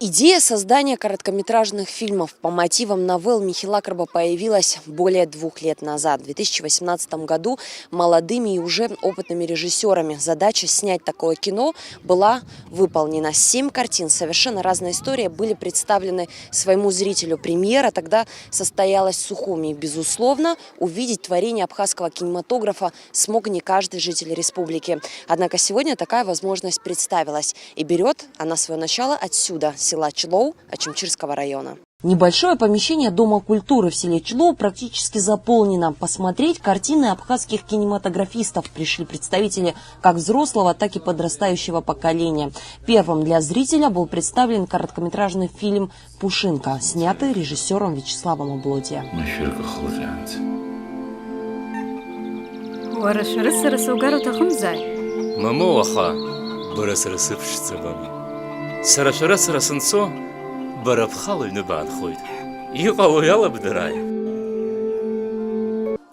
Идея создания короткометражных фильмов по мотивам новелл Михи Лакрба появилась более 2 лет назад. В 2018 году молодыми и уже опытными режиссерами задача снять такое кино была выполнена. 7 картин, совершенно разные истории, были представлены своему зрителю. Премьера тогда состоялась в Сухуми. Безусловно, увидеть творение абхазского кинематографа смог не каждый житель республики. Однако сегодня такая возможность представилась. И берет она свое начало отсюда, села Чилоу Ачимчирского района. Небольшое помещение Дома культуры в селе Чилоу практически заполнено. Посмотреть картины абхазских кинематографистов пришли представители как взрослого, так и подрастающего поколения. Первым для зрителя был представлен короткометражный фильм «Пушинка», снятый режиссером Вячеславом Облодья. Сара сынцо барабхалы небан ходит. Юкалуяла бдырай.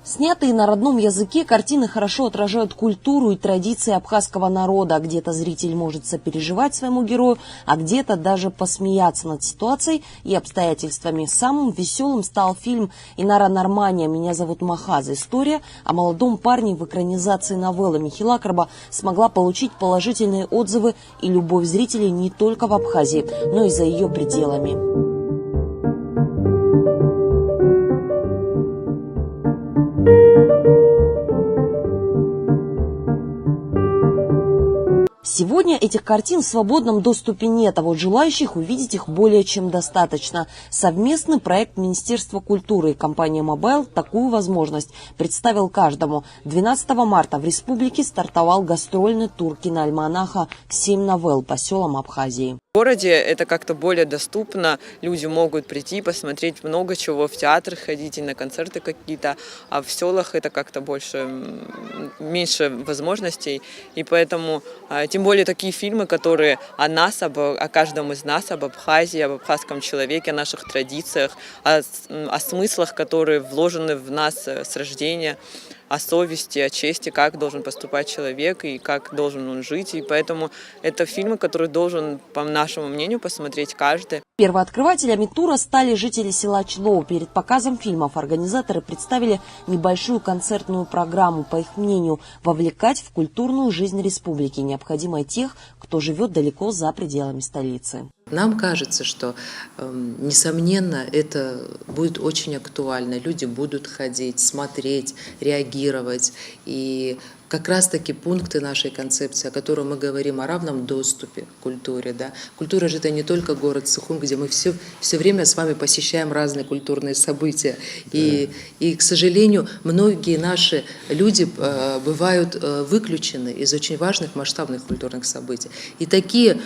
Снятые на родном языке картины хорошо отражают культуру и традиции абхазского народа. Где-то зритель может сопереживать своему герою, а где-то даже посмеяться над ситуацией и обстоятельствами. Самым веселым стал фильм «Инара Нормания. Меня зовут Махаз». История о молодом парне в экранизации новеллы Михи Лакрба смогла получить положительные отзывы и любовь зрителей не только в Абхазии, но и за ее пределами. Сегодня этих картин в свободном доступе нет, а вот желающих увидеть их более чем достаточно. Совместный проект Министерства культуры и компания «Мобайл» такую возможность представил каждому. 12 марта в республике стартовал гастрольный тур киноальманаха «7 новелл» по селам Абхазии. В городе это как-то более доступно, люди могут прийти, посмотреть много чего, в театр ходить и на концерты какие-то, а в селах это как-то меньше возможностей, и поэтому, тем более такие фильмы, которые о нас, о каждом из нас, об Абхазии, об абхазском человеке, о наших традициях, о смыслах, которые вложены в нас с рождения, о совести, о чести, как должен поступать человек и как должен он жить. И поэтому это фильмы, которые должен, по нашему мнению, посмотреть каждый. Первооткрывателями тура стали жители села Чилоу. Перед показом фильмов организаторы представили небольшую концертную программу. По их мнению, вовлекать в культурную жизнь республики необходимо и тех, кто живет далеко за пределами столицы. Нам кажется, что, несомненно, это будет очень актуально. Люди будут ходить, смотреть, реагировать. И как раз-таки пункты нашей концепции, о которой мы говорим, о равном доступе к культуре. Да? Культура же это не только город Сухум, где мы все время с вами посещаем разные культурные события. И, к сожалению, многие наши люди бывают выключены из очень важных масштабных культурных событий. И такие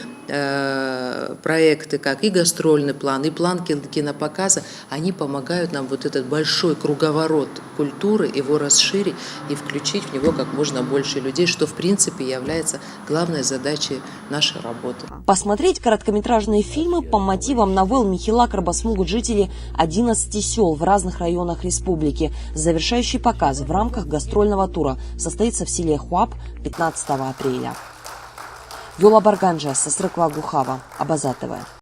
проекты, как и гастрольный план, и план кинопоказа, они помогают нам вот этот большой круговорот культуры, его расширить и включить в него как можно больше людей, что в принципе является главной задачей нашей работы. Посмотреть короткометражные фильмы по мотивам новелл Михи Лакрба смогут жители 11 сел в разных районах республики. Завершающий показ в рамках гастрольного тура состоится в селе Хуап 15 апреля. Юла Барганджа, Сасрыква Гухава, Абазатова.